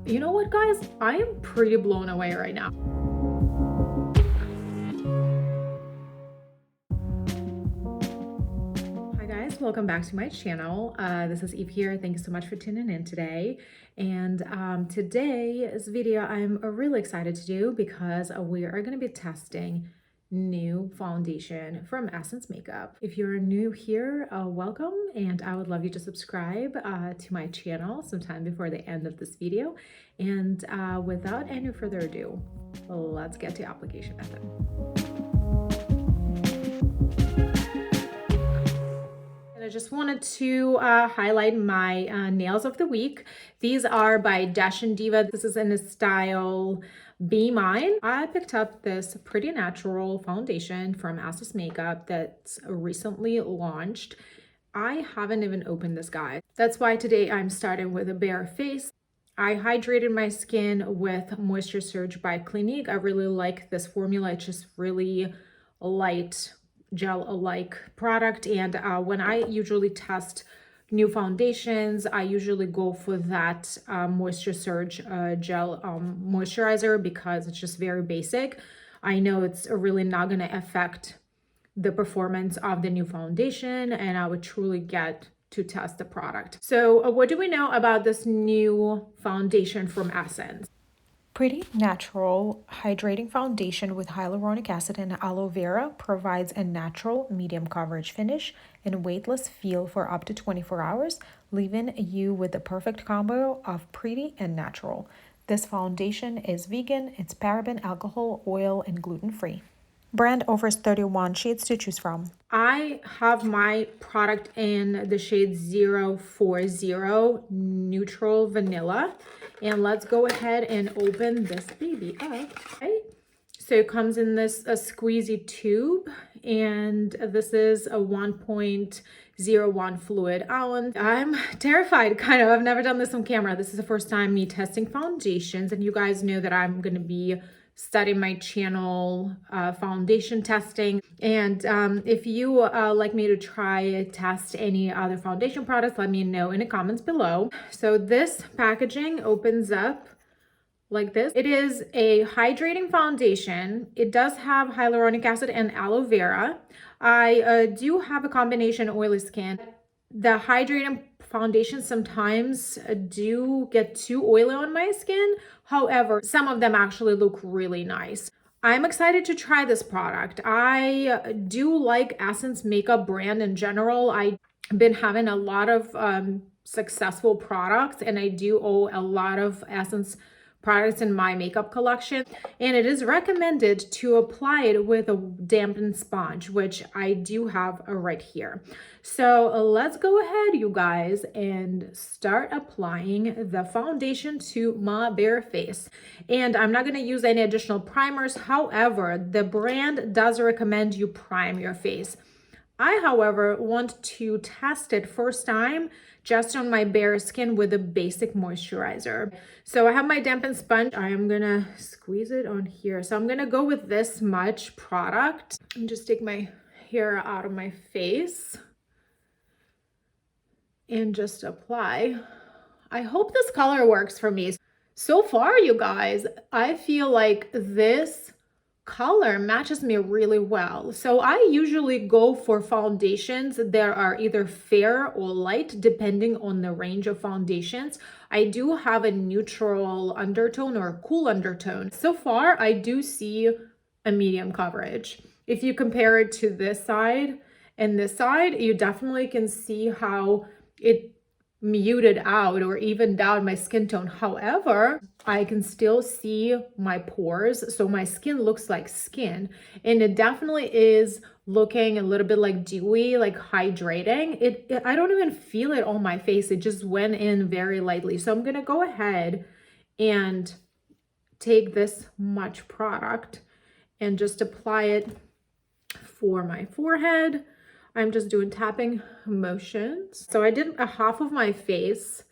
You know what, guys? I am pretty blown away right now. Hi guys, welcome back to my channel. This is Eve here. Thank you so much for tuning in today. And today's video I'm really excited to do because we are going to be testing new foundation from Essence Makeup. If you're new here, welcome, and I would love you to subscribe to my channel sometime before the end of this video. And without any further ado, let's get to application method. I just wanted to highlight my nails of the week. These are by Dash and Diva. This is in the style Be Mine. I picked up this Pretty Natural foundation from Essence Makeup that's recently launched. I haven't even opened this guy. That's why today I'm starting with a bare face. I hydrated my skin with Moisture Surge by Clinique. I really like this formula. It's just really light, gel-like product, and when I usually test new foundations, I usually go for that Moisture Surge gel moisturizer because it's just very basic. I know it's really not going to affect the performance of the new foundation, and I would truly get to test the product. So what do we know about this new foundation from Essence? Pretty Natural Hydrating Foundation with hyaluronic acid and aloe vera provides a natural medium coverage finish and weightless feel for up to 24 hours, leaving you with the perfect combo of pretty and natural. This foundation is vegan, it's paraben, alcohol, oil, and gluten-free. Brand offers 31 shades to choose from. I have my product in the shade 040 Neutral Vanilla. And let's go ahead and open this baby up. Okay. So it comes in this squeezy tube, and this is a 1.01 fluid ounce. I'm terrified, kind of. I've never done this on camera. This is the first time me testing foundations, and you guys know that I'm going to be studying my channel foundation testing. And if you like me to try test any other foundation products, let me know in the comments below. So this packaging opens up like this. It is a hydrating foundation. It does have hyaluronic acid and aloe vera. I do have a combination oily skin. The hydrating foundations sometimes do get too oily on my skin. However, some of them actually look really nice. I'm excited to try this product. I do like Essence Makeup brand in general. I've been having a lot of successful products, and I do owe a lot of Essence products in my makeup collection, and it is recommended to apply it with a dampened sponge, which I do have right here. So let's go ahead, you guys, and start applying the foundation to my bare face. And I'm not going to use any additional primers. However, the brand does recommend you prime your face. I, however, want to test it first time just on my bare skin with a basic moisturizer. So I have my dampened sponge. I am gonna squeeze it on here. So I'm gonna go with this much product and just take my hair out of my face and just apply. I hope this color works for me. So far, you guys, I feel like this color matches me really well. So I usually go for foundations that are either fair or light depending on the range of foundations. I do have a neutral undertone or a cool undertone. So far I do see a medium coverage. If you compare it to this side and this side, you definitely can see how it muted out or evened out my skin tone. However, I can still see my pores, so my skin looks like skin, and it definitely is looking a little bit like dewy, like hydrating. I don't even feel it on my face. It just went in very lightly. So I'm gonna go ahead and take this much product and just apply it for my forehead. I'm just doing tapping motions. So I did a half of my face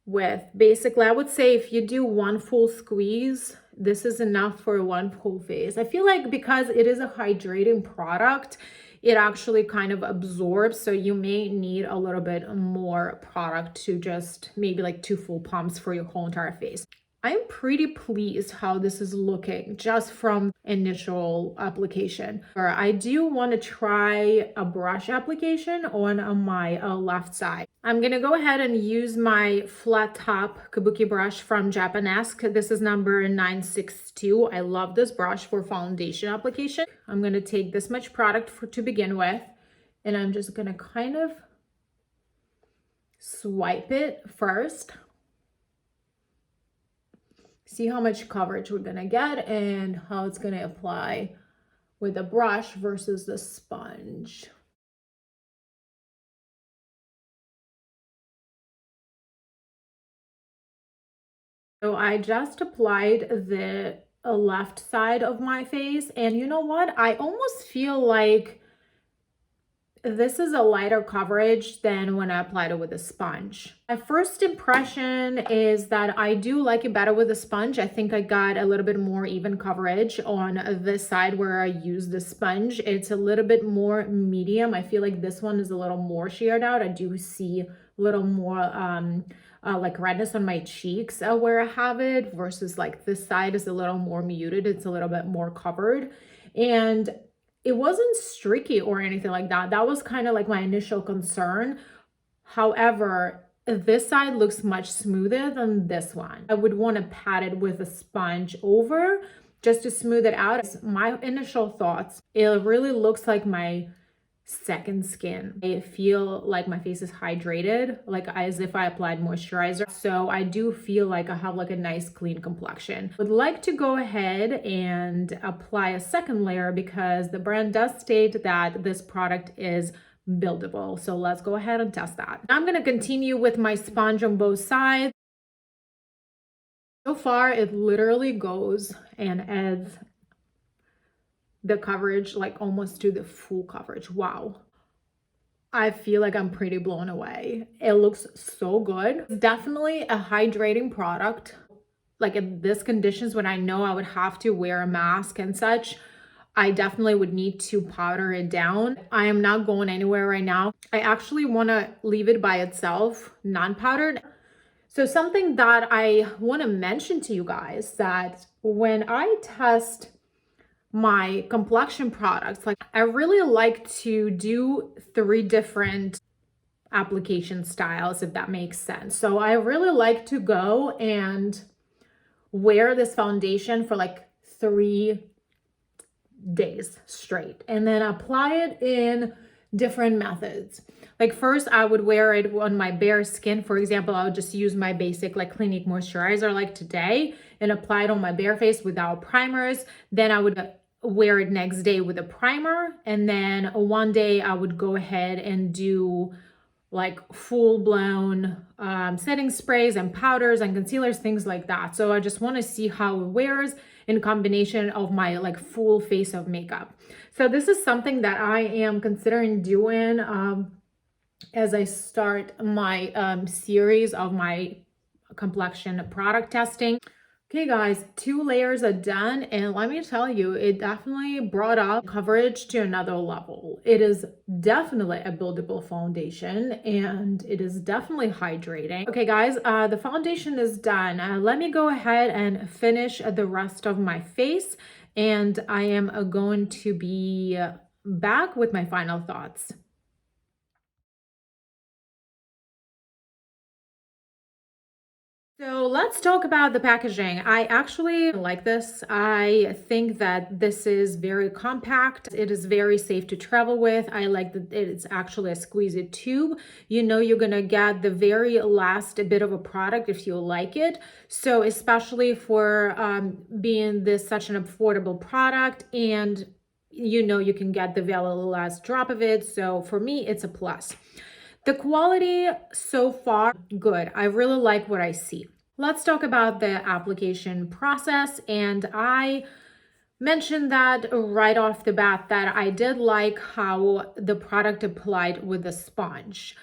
with basically, I would say if you do one full squeeze, this is enough for one full face. I feel like because it is a hydrating product, it actually kind of absorbs. So you may need a little bit more product to just maybe like 2 full pumps for your whole entire face. I'm pretty pleased how this is looking just from initial application. I do want to try a brush application on my left side. I'm going to go ahead and use my flat top kabuki brush from Japanesque. This is number 962. I love this brush for foundation application. I'm going to take this much product to begin with, and I'm just going to kind of swipe it first. See how much coverage we're gonna get and how it's gonna apply with the brush versus the sponge. So I just applied the left side of my face, and you know what? I almost feel like this is a lighter coverage than when I applied it with a sponge. My first impression is that I do like it better with a sponge. I think I got a little bit more even coverage on this side where I use the sponge. It's a little bit more medium. I feel like this one is a little more sheared out. I do see a little more like redness on my cheeks where I have it, versus like this side is a little more muted. It's a little bit more covered. And it wasn't streaky or anything like that. That was kind of like my initial concern. However, this side looks much smoother than this one. I would want to pat it with a sponge over just to smooth it out. My initial thoughts, it really looks like my second skin. I feel like my face is hydrated, like as if I applied moisturizer. So I do feel like I have like a nice clean complexion. Would like to go ahead and apply a second layer because the brand does state that this product is buildable. So let's go ahead and test that. I'm going to continue with my sponge on both sides. So far, it literally goes and adds the coverage like almost to the full coverage. Wow. I feel like I'm pretty blown away. It looks so good. It's definitely a hydrating product. Like in this conditions when I know I would have to wear a mask and such, I definitely would need to powder it down. I am not going anywhere right now. I actually want to leave it by itself, non-powdered. So something that I want to mention to you guys, that when I test my complexion products, like I really like to do 3 different application styles, if that makes sense. So I really like to go and wear this foundation for like 3 days straight and then apply it in different methods. Like first I would wear it on my bare skin. For example, I would just use my basic like Clinique moisturizer like today and apply it on my bare face without primers. Then I would wear it next day with a primer, and then one day I would go ahead and do like full-blown setting sprays and powders and concealers, things like that. So I just want to see how it wears in combination of my like full face of makeup. So this is something that I am considering doing as I start my series of my complexion product testing. Okay guys, 2 layers are done, and let me tell you, it definitely brought up coverage to another level. It is definitely a buildable foundation, and it is definitely hydrating. Okay guys, the foundation is done. Let me go ahead and finish the rest of my face, and I am going to be back with my final thoughts. So let's talk about the packaging. I actually like this. I think that this is very compact. It is very safe to travel with. I like that it's actually a squeezy tube. You know you're gonna get the very last bit of a product if you like it. So especially for being this such an affordable product, and you know you can get the very last drop of it. So for me, it's a plus. The quality so far, good. I really like what I see. Let's talk about the application process. And I mentioned that right off the bat that I did like how the product applied with the sponge.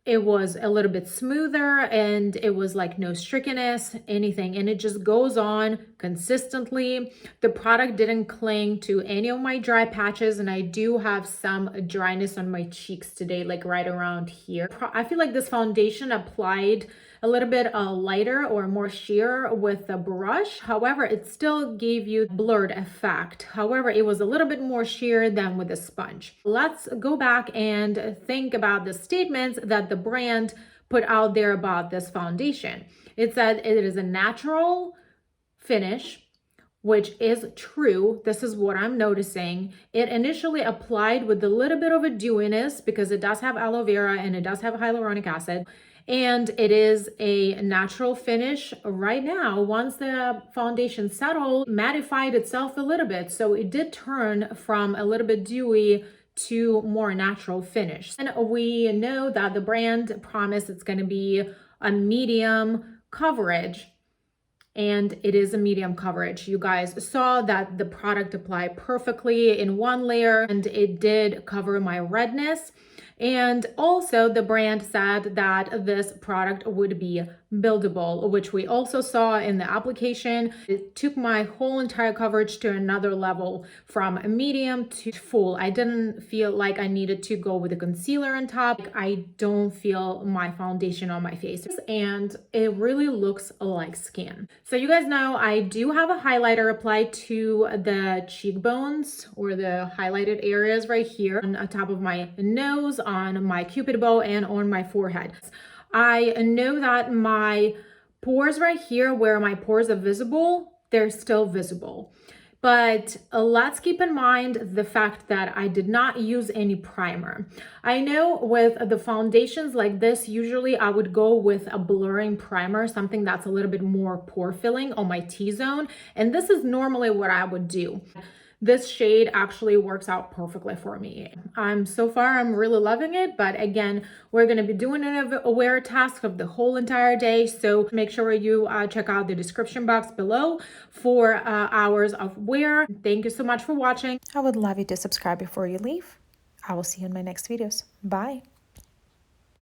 it was a little bit smoother and it was like no streakiness, anything. And it just goes on consistently. The product didn't cling to any of my dry patches. And I do have some dryness on my cheeks today, like right around here. I feel like this foundation applied a little bit lighter or more sheer with the brush. However, it still gave you blurred effect. However, it was a little bit more sheer than with a sponge. Let's go back and think about the statements that the brand put out there about this foundation. It said it is a natural finish, which is true. This is what I'm noticing. It initially applied with a little bit of a dewiness because it does have aloe vera and it does have hyaluronic acid. And it is a natural finish right now. Once the foundation settled, mattified itself a little bit. So it did turn from a little bit dewy to more natural finish. And we know that the brand promised it's going to be a medium coverage. And it is a medium coverage. You guys saw that the product applied perfectly in one layer and it did cover my redness. And also the brand said that this product would be buildable, which we also saw in the application. It took my whole entire coverage to another level from medium to full. I didn't feel like I needed to go with a concealer on top. I don't feel my foundation on my face and it really looks like skin. So you guys know I do have a highlighter applied to the cheekbones or the highlighted areas right here on top of my nose, on my cupid bow, and on my forehead. I know that my pores right here, where my pores are visible, they're still visible. But let's keep in mind the fact that I did not use any primer. I know with the foundations like this, usually I would go with a blurring primer, something that's a little bit more pore filling on my T-zone. And this is normally what I would do. This shade actually works out perfectly for me. So far, I'm really loving it. But again, we're going to be doing a wear task of the whole entire day. So make sure you check out the description box below for hours of wear. Thank you so much for watching. I would love you to subscribe before you leave. I will see you in my next videos. Bye.